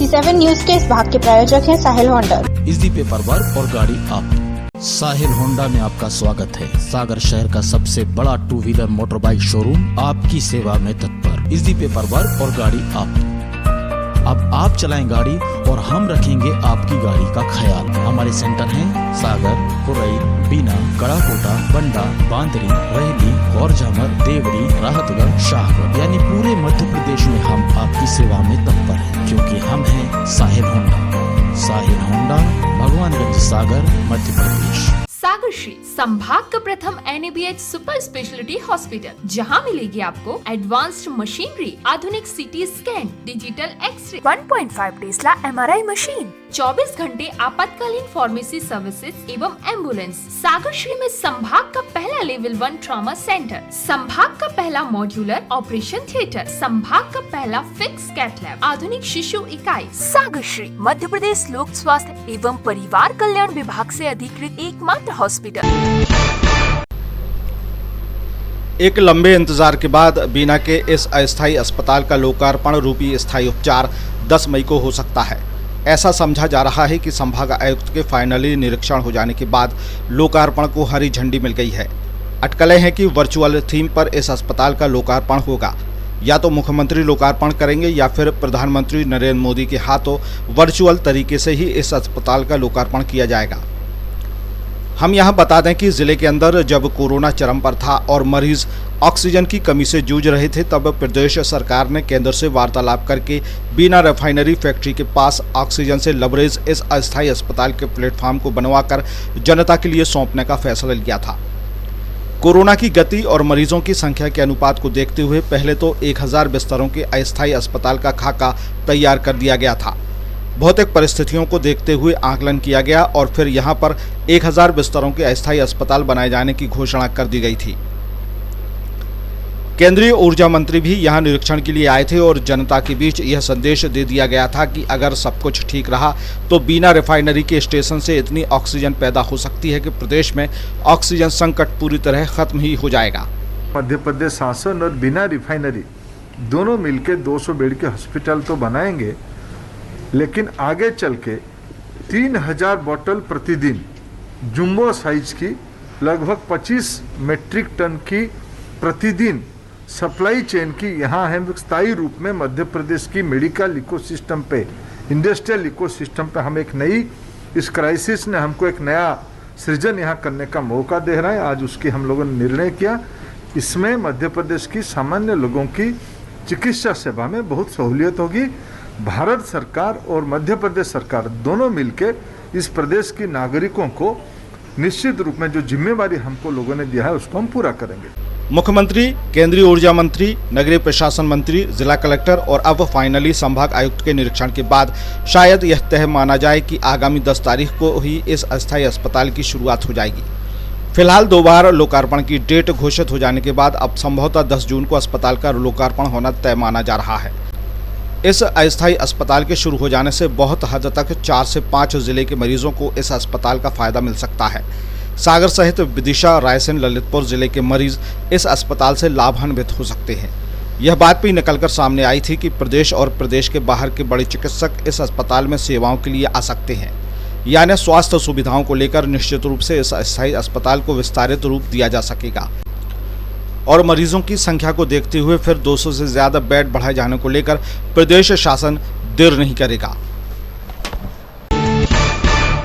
67 news के इस भाग के प्रायोजक हैं साहिल होंडा। इजी पेपर वर्क और गाड़ी आप। साहिल होंडा में आपका स्वागत है। सागर शहर का सबसे बड़ा 2 व्हीलर मोटर बाइक शोरूम आपकी सेवा में तत्पर। इजी पेपर वर्क और गाड़ी आप। अब आप चलाएं गाड़ी और हम रखेंगे आपकी गाड़ी का ख्याल। हमारे सेंटर हैं सागर, खुरई, बीना, कड़ाकोटा, बंडा, बांदरी, रेहली, गौरझामर, देवरी, राहतगढ़, शाहगढ़, यानी पूरे मध्य प्रदेश में हम आपकी सेवा में तत्पर हैं, क्योंकि हम हैं साहिल होंडा। साहिल होंडा, भगवानगंज, सागर, मध्य प्रदेश। सागर श्री संभाग का प्रथम NABH सुपर स्पेशलिटी हॉस्पिटल, जहां मिलेगी आपको एडवांस्ड मशीनरी, आधुनिक CT scan, digital x-ray, 1.5 tesla MRI machine, 24 घंटे आपातकालीन फार्मेसी सर्विसेज एवं एम्बुलेंस। सागर श्री में संभाग का पहला लेवल 1 ट्रॉमा सेंटर, संभाग का पहला मॉड्यूलर ऑपरेशन थिएटर, संभाग का पहला फिक्स कैथ लैब, आधुनिक शिशु इकाई। सागर श्री मध्य प्रदेश लोक स्वास्थ्य एवं परिवार कल्याण विभाग से अधिकृत एकमात्र हॉस्पिटल। एक लंबे इंतजार के बाद बीना के इस अस्थायी अस्पताल का लोकार्पण रूपी स्थायी उपचार 10 मई को हो सकता है। ऐसा समझा जा रहा है कि संभाग आयुक्त के फाइनली निरीक्षण हो जाने के बाद लोकार्पण को हरी झंडी मिल गई है। अटकलें हैं कि वर्चुअल थीम पर इस अस्पताल का लोकार्पण होगा। या तो मुख्यमंत्री लोकार्पण करेंगे या फिर प्रधानमंत्री नरेंद्र मोदी के हाथों वर्चुअल तरीके से ही इस अस्पताल का लोकार्पण किया जाएगा। हम यहाँ बता दें कि जिले के अंदर जब कोरोना चरम पर था और मरीज ऑक्सीजन की कमी से जूझ रहे थे, तब प्रदेश सरकार ने केंद्र से वार्तालाप करके बीना रिफाइनरी फैक्ट्री के पास ऑक्सीजन से लबरेज इस अस्थायी अस्पताल के प्लेटफॉर्म को बनवाकर जनता के लिए सौंपने का फैसला लिया था। कोरोना की गति और मरीजों की संख्या के अनुपात को देखते हुए पहले तो 1000 बिस्तरों के अस्थायी अस्पताल का खाका तैयार कर दिया गया था। भौतिक परिस्थितियों को देखते हुए आकलन किया गया और फिर यहां पर 1000 बिस्तरों के अस्थायी अस्पताल बनाए जाने की घोषणा कर दी गई थी। केंद्रीय ऊर्जा मंत्री भी यहां निरीक्षण के लिए आए थे और जनता के बीच यह संदेश दे दिया गया था कि अगर सब कुछ ठीक रहा तो बीना रिफाइनरी के स्टेशन से इतनी ऑक्सीजन पैदा हो सकती है कि प्रदेश में ऑक्सीजन संकट पूरी तरह खत्म ही हो जाएगा। मध्य प्रदेश शासन और बीना रिफाइनरी दोनों मिलकर 200 बेड के हॉस्पिटल तो बनाएंगे, लेकिन आगे चल के 3000 बोतल प्रतिदिन जंबो साइज की लगभग 25 मेट्रिक टन की प्रतिदिन सप्लाई चेन की यहाँ है स्थायी रूप में मध्य प्रदेश की मेडिकल इकोसिस्टम पे, इंडस्ट्रियल इकोसिस्टम पे हम एक नई, इस क्राइसिस ने हमको एक नया सृजन यहाँ करने का मौका दे रहा है। आज उसकी हम लोगों ने निर्णय किया। इसमें मध्य प्रदेश की सामान्य लोगों की चिकित्सा सेवा में बहुत सहूलियत होगी। भारत सरकार और मध्य प्रदेश सरकार दोनों मिलकर इस प्रदेश के नागरिकों को निश्चित रूप में जो जिम्मेवारी हमको लोगों ने दिया है उसको हम पूरा करेंगे। मुख्यमंत्री, केंद्रीय ऊर्जा मंत्री, नगरीय प्रशासन मंत्री, जिला कलेक्टर और अब फाइनली संभाग आयुक्त के निरीक्षण के बाद शायद यह तय माना जाए कि आगामी 10 तारीख को ही इस अस्थायी अस्पताल की शुरुआत हो जाएगी। फिलहाल 2 बार लोकार्पण की डेट घोषित हो जाने के बाद अब संभवतः 10 जून को अस्पताल का लोकार्पण होना तय माना जा रहा है। इस अस्थायी अस्पताल के शुरू हो जाने से बहुत हद तक 4 से 5 जिले के मरीजों को इस अस्पताल का फायदा मिल सकता है। सागर सहित विदिशा, रायसेन, ललितपुर जिले के मरीज इस अस्पताल से लाभान्वित हो सकते हैं। यह बात भी निकलकर सामने आई थी कि प्रदेश और प्रदेश के बाहर के बड़े चिकित्सक इस अस्पताल में सेवाओं के लिए आ सकते हैं। यानी स्वास्थ्य सुविधाओं को लेकर निश्चित रूप से इस अस्थायी अस्पताल को विस्तारित रूप दिया जा सकेगा और मरीजों की संख्या को देखते हुए फिर 200 से ज्यादा बेड बढ़ाए जाने को लेकर प्रदेश शासन देर नहीं करेगा।